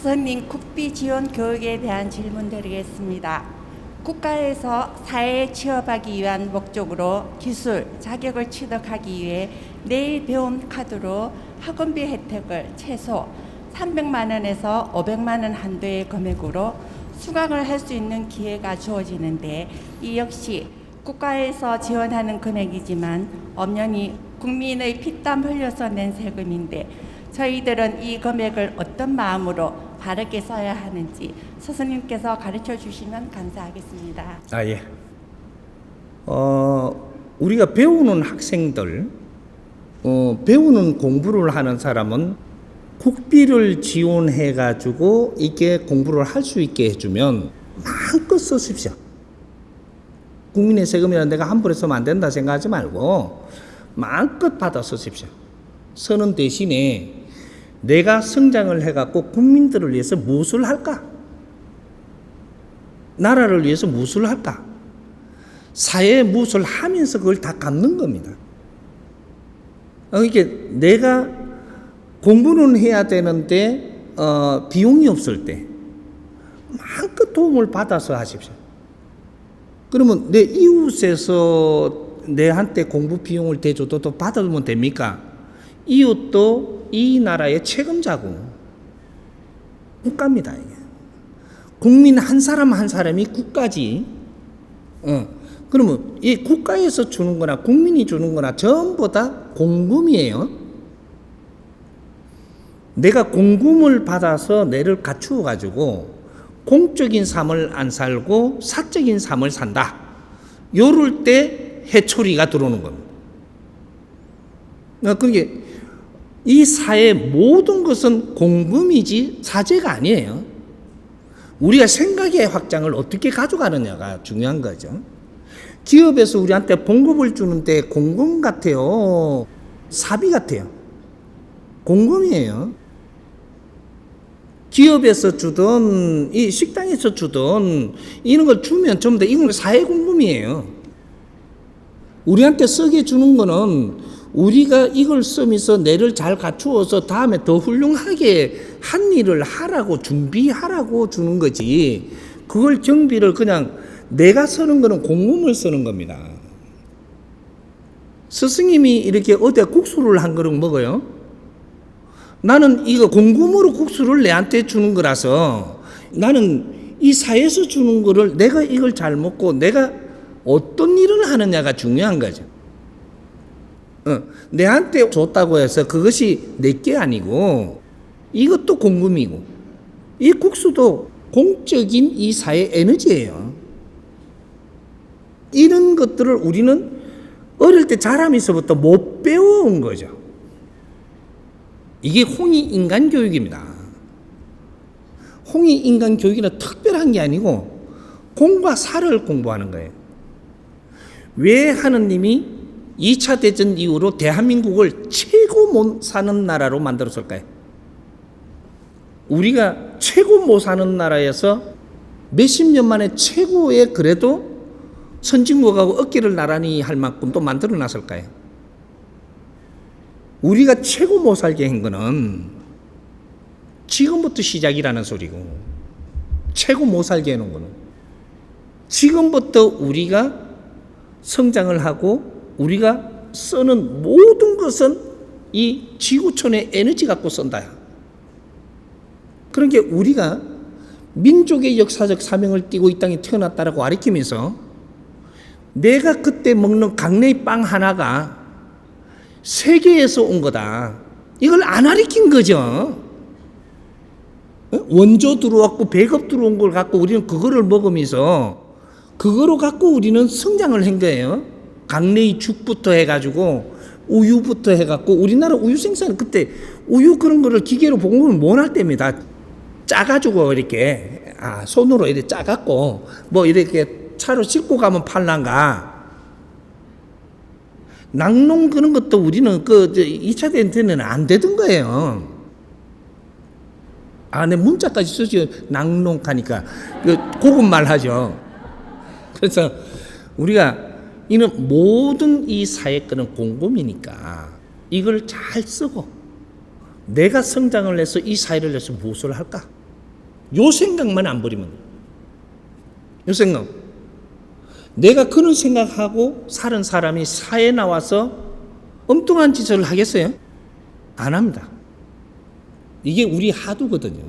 서선님 국비 지원 교육에 대한 질문 드리겠습니다. 국가에서 사회에 취업하기 위한 목적으로 기술, 자격을 취득하기 위해 내일 배움 카드로 학원비 혜택을 최소 300만 원에서 500만 원 한도의 금액으로 수강을 할 수 있는 기회가 주어지는데 이 역시 국가에서 지원하는 금액이지만 엄연히 국민의 피땀 흘려서 낸 세금인데 저희들은 이 금액을 어떤 마음으로 바르게 써야 하는지 스승님께서 가르쳐 주시면 감사하겠습니다. 예. 우리가 배우는 학생들, 배우는 공부를 하는 사람은 국비를 지원해가지고 이게 공부를 할 수 있게 해주면 마음껏 쓰십시오. 국민의 세금이라는 내가 함부로 쓰면 안 된다 생각하지 말고 마음껏 받아 쓰십시오. 쓰는 대신에 내가 성장을 해갖고 국민들을 위해서 무엇을 할까? 나라를 위해서 무엇을 할까? 사회에 무엇을 하면서 그걸 다 갚는 겁니다. 그러니까 내가 공부는 해야 되는데 비용이 없을 때 마음껏 도움을 받아서 하십시오. 그러면 내 이웃에서 내한테 공부 비용을 대줘도 또 받으면 됩니까? 이웃도 이 나라의 책임자고 국가입니다. 이게. 국민 한 사람 한 사람이 국가지. 그러면 이 국가에서 주는 거나 국민이 주는 거나 전부 다 공금이에요. 내가 공금을 받아서 내를 갖추어 가지고 공적인 삶을 안 살고 사적인 삶을 산다. 요럴 때 해초리가 들어오는 겁니다. 그러니까 이 사회의 모든 것은 공금이지 사재가 아니에요. 우리가 생각의 확장을 어떻게 가져가느냐가 중요한 거죠. 기업에서 우리한테 봉급을 주는데 공금 같아요? 사비 같아요? 공금이에요. 기업에서 주든 이 식당에서 주든 이런 걸 주면 전부 다 이건 사회 공금이에요. 우리한테 쓰게 주는 거는 우리가 이걸 쓰면서 뇌를 잘 갖추어서 다음에 더 훌륭하게 한 일을 하라고 준비하라고 주는 거지. 그걸 경비를 그냥 내가 쓰는 거는 공금을 쓰는 겁니다. 스승님이 이렇게 어디 국수를 한 그릇 먹어요? 나는 이거 공금으로 국수를 내한테 주는 거라서 나는 이 사회에서 주는 거를 내가 이걸 잘 먹고 내가 어떤 일을 하느냐가 중요한 거죠. 내한테 줬다고 해서 그것이 내게 아니고 이것도 공금이고 이 국수도 공적인 이 사회 에너지예요. 이런 것들을 우리는 어릴 때 자라면서부터 못 배워온 거죠. 이게 홍익인간 교육입니다. 홍익인간 교육이는 특별한 게 아니고 공과 사를 공부하는 거예요. 왜 하느님이 2차 대전 이후로 대한민국을 최고 못 사는 나라로 만들었을까요? 우리가 최고 못 사는 나라에서 몇십 년 만에 최고의 그래도 선진국하고 어깨를 나란히 할 만큼 또 만들어 놨을까요? 우리가 최고 못 살게 한 거는 지금부터 시작이라는 소리고 최고 못 살게 해놓은 거는 지금부터 우리가 성장을 하고 우리가 쓰는 모든 것은 이 지구촌의 에너지 갖고 쓴다. 그러니까 우리가 민족의 역사적 사명을 띠고 이 땅에 태어났다라고 가르치면서 내가 그때 먹는 강내의 빵 하나가 세계에서 온 거다. 이걸 안 가르친 거죠. 원조 들어왔고 배급 들어온 걸 갖고 우리는 그거를 먹으면서 그거로 갖고 우리는 성장을 한 거예요. 강내의 죽부터 해가지고 우유부터 해갖고 우리나라 우유 생산 그때 우유 그런 거를 기계로 봉급을 못 할 때입니다. 짜가지고 이렇게 손으로 이렇게 짜갖고 뭐 이렇게 차로 싣고 가면 팔란가. 낙농 그런 것도 우리는 2차 대전 때는 안 되던 거예요. 내 문자까지 쓰죠. 낙농 하니까 고급말 하죠. 그래서 우리가 이는 모든 이 사회 거는 공금이니까 이걸 잘 쓰고 내가 성장을 해서 이 사회를 위해서 무엇을 할까? 요 생각만 안 버리면 돼요. 요 생각. 내가 그런 생각하고 사는 사람이 사회에 나와서 엉뚱한 짓을 하겠어요? 안 합니다. 이게 우리 하두거든요.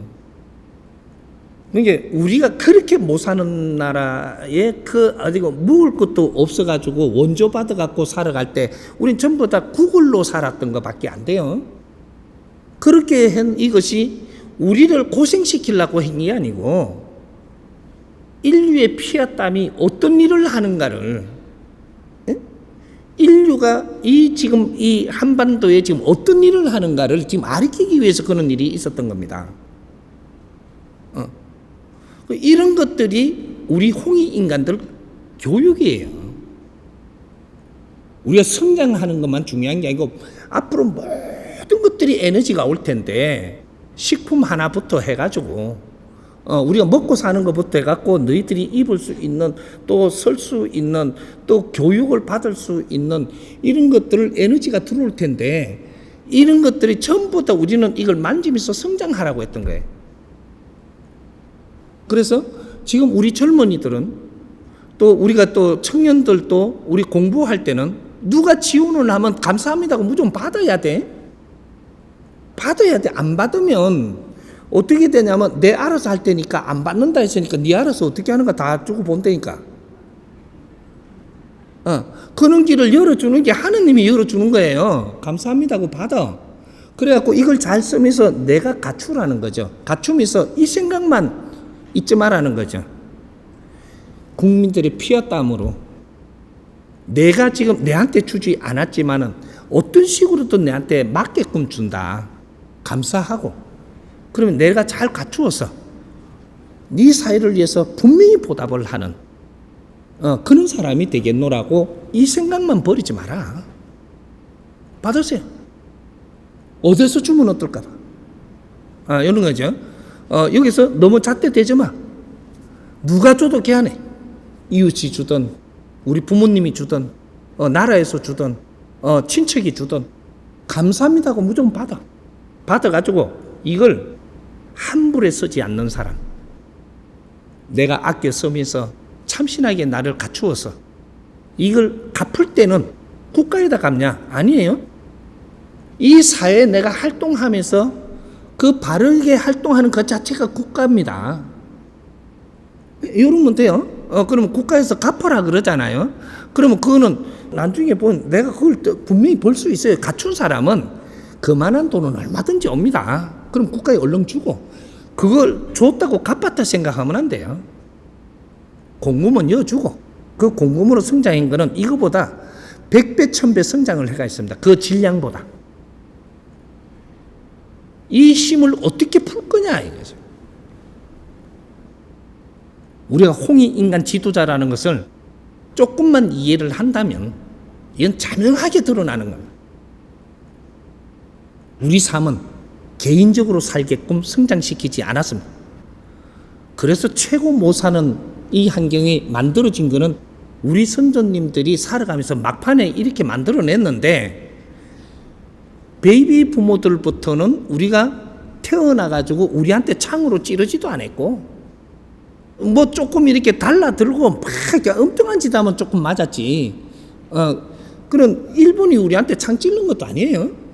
그러니까 우리가 그렇게 못 사는 나라에 어디고 먹을 것도 없어가지고 원조 받아갖고 살아갈 때 우린 전부 다 구걸로 살았던 것밖에 안 돼요. 그렇게 한 이것이 우리를 고생시키려고 한 게 아니고 인류의 피와 땀이 어떤 일을 하는가를, 인류가 지금 이 한반도에 지금 어떤 일을 하는가를 지금 가르치기 위해서 그런 일이 있었던 겁니다. 이런 것들이 우리 홍익 인간들 교육이에요. 우리가 성장하는 것만 중요한 게 아니고 앞으로 모든 것들이 에너지가 올 텐데 식품 하나부터 해가지고 우리가 먹고 사는 것부터 해갖고 너희들이 입을 수 있는, 또 설 수 있는, 또 교육을 받을 수 있는 이런 것들 에너지가 들어올 텐데 이런 것들이 전부 다 우리는 이걸 만지면서 성장하라고 했던 거예요. 그래서 지금 우리 젊은이들은 또 우리가 또 청년들도 우리 공부할 때는 누가 지원을 하면 감사합니다고 무조건 받아야 돼. 받아야 돼. 안 받으면 어떻게 되냐면 내 알아서 할 테니까 안 받는다 했으니까 네 알아서 어떻게 하는가 다 주고 본다니까. 그런 길을 열어주는 게 하느님이 열어주는 거예요. 감사합니다고 받아. 그래갖고 이걸 잘 쓰면서 내가 갖추라는 거죠. 갖추면서 이 생각만 잊지 말라는 거죠. 국민들의 피와 땀으로 내가 지금 내한테 주지 않았지만은 어떤 식으로든 내한테 맞게끔 준다. 감사하고. 그러면 내가 잘 갖추어서 네 사회를 위해서 분명히 보답을 하는 그런 사람이 되겠노라고 이 생각만 버리지 마라. 받으세요. 어디서 주면 어떨까 봐. 이런 거죠. 여기서 너무 잣대대지 마. 누가 줘도 개안해. 이웃이 주든 우리 부모님이 주든 나라에서 주든 친척이 주든 감사합니다고 무조건 받아. 받아가지고 이걸 함부로 쓰지 않는 사람, 내가 아껴 쓰면서 참신하게 나를 갖추어서 이걸 갚을 때는 국가에다 갚냐? 아니에요. 이 사회에 내가 활동하면서 그 바르게 활동하는 것 자체가 국가입니다. 이러면 돼요. 그러면 국가에서 갚아라 그러잖아요. 그러면 그거는 나중에 보면 내가 그걸 분명히 벌 수 있어요. 갖춘 사람은 그만한 돈은 얼마든지 옵니다. 그럼 국가에 얼른 주고 그걸 줬다고 갚았다 생각하면 안 돼요. 공금은 여주고 그 공금으로 성장한 거는 이거보다 100배, 1000배 성장을 해가 있습니다. 그 질량보다. 이 힘을 어떻게 풀 거냐 이거죠. 우리가 홍익 인간 지도자라는 것을 조금만 이해를 한다면 이건 자명하게 드러나는 겁니다. 우리 삶은 개인적으로 살게끔 성장시키지 않았습니다. 그래서 최고 못 사는 이 환경이 만들어진 거는 우리 선조님들이 살아가면서 막판에 이렇게 만들어냈는데 베이비 부모들부터는 우리가 태어나가지고 우리한테 창으로 찌르지도 않았고 뭐 조금 이렇게 달라들고 막 이렇게 엉뚱한 짓 하면 조금 맞았지. 그런 일본이 우리한테 창 찌르는 것도 아니에요.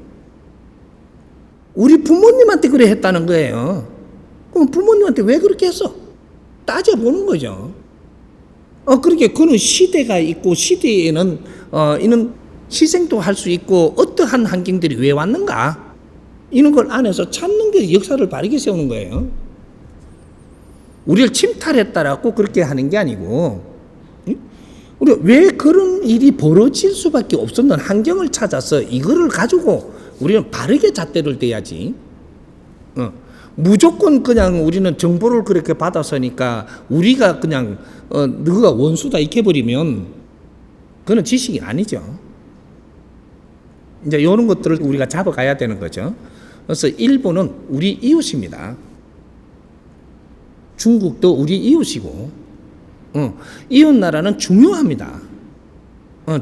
우리 부모님한테 그래 했다는 거예요. 그럼 부모님한테 왜 그렇게 했어? 따져보는 거죠. 그렇게 그는 시대가 있고 시대에는 이는 희생도 할 수 있고 어떠한 환경들이 왜 왔는가? 이런 걸 안에서 찾는 게 역사를 바르게 세우는 거예요. 우리를 침탈했다라고 그렇게 하는 게 아니고 우리가 왜 그런 일이 벌어질 수밖에 없었는 환경을 찾아서 이거를 가지고 우리는 바르게 잣대를 대야지. 무조건 그냥 우리는 정보를 그렇게 받아서니까 우리가 그냥 너가 원수다 이렇게 버리면 그건 지식이 아니죠. 이제 이런 것들을 우리가 잡아가야 되는 거죠. 그래서 일본은 우리 이웃입니다. 중국도 우리 이웃이고, 이웃 나라는 중요합니다.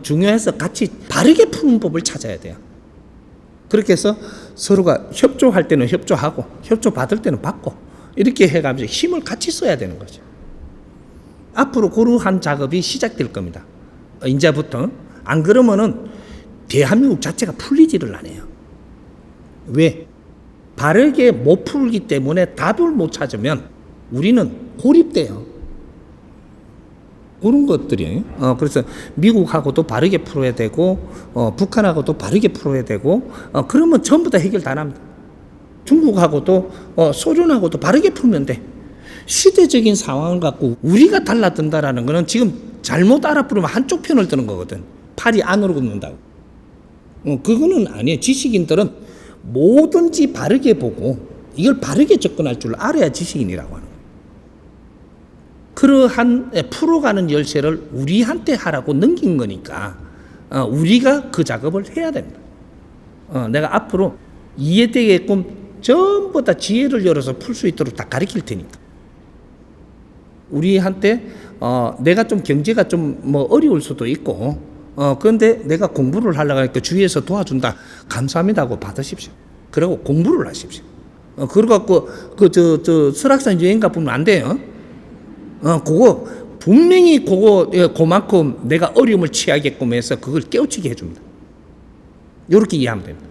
중요해서 같이 바르게 푸는 법을 찾아야 돼요. 그렇게 해서 서로가 협조할 때는 협조하고 협조 받을 때는 받고 이렇게 해가면서 힘을 같이 써야 되는 거죠. 앞으로 그러한 작업이 시작될 겁니다. 이제부터. 안 그러면은 대한민국 자체가 풀리지를 않아요. 왜? 바르게 못 풀기 때문에 답을 못 찾으면 우리는 고립돼요. 그런 것들이에요. 그래서 미국하고도 바르게 풀어야 되고, 북한하고도 바르게 풀어야 되고, 그러면 전부 다 해결 다 납니다. 중국하고도, 소련하고도 바르게 풀면 돼. 시대적인 상황을 갖고 우리가 달라든다라는 거는 지금 잘못 알아부르면 한쪽 편을 드는 거거든. 팔이 안으로 굽는다고. 그거는 아니에요. 지식인들은 뭐든지 바르게 보고 이걸 바르게 접근할 줄 알아야 지식인이라고 하는 거예요. 그러한 풀어가는 열쇠를 우리한테 하라고 넘긴 거니까 우리가 그 작업을 해야 됩니다. 내가 앞으로 이해되게끔 전부 다 지혜를 열어서 풀 수 있도록 다 가르칠 테니까. 우리한테 내가 좀 경제가 좀 뭐 어려울 수도 있고 그런데 내가 공부를 하려고 하니까 주위에서 도와준다. 감사합니다 하고 받으십시오. 그리고 공부를 하십시오. 그러 갖고 설악산 여행 가보면 안 돼요. 그거 분명히 그만큼 내가 어려움을 취하게끔 해서 그걸 깨우치게 해줍니다. 이렇게 이해하면 됩니다.